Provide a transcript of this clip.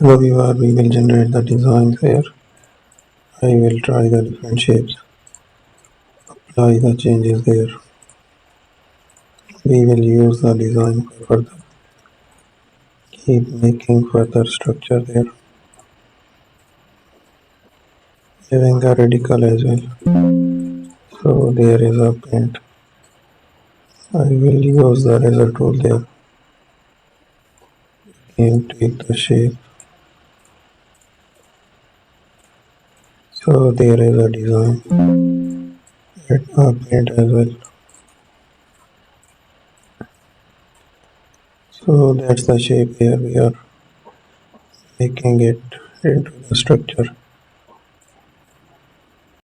Hello viewer, we will generate the designs here. I will try the different shapes, apply the changes there. We will use the design for further. Keep making further structure there. Having a radical as well. So there is a paint. I will use the razor tool there and take the shape. So there is a design. Add a paint as well. So that's the shape here we are making it into the structure.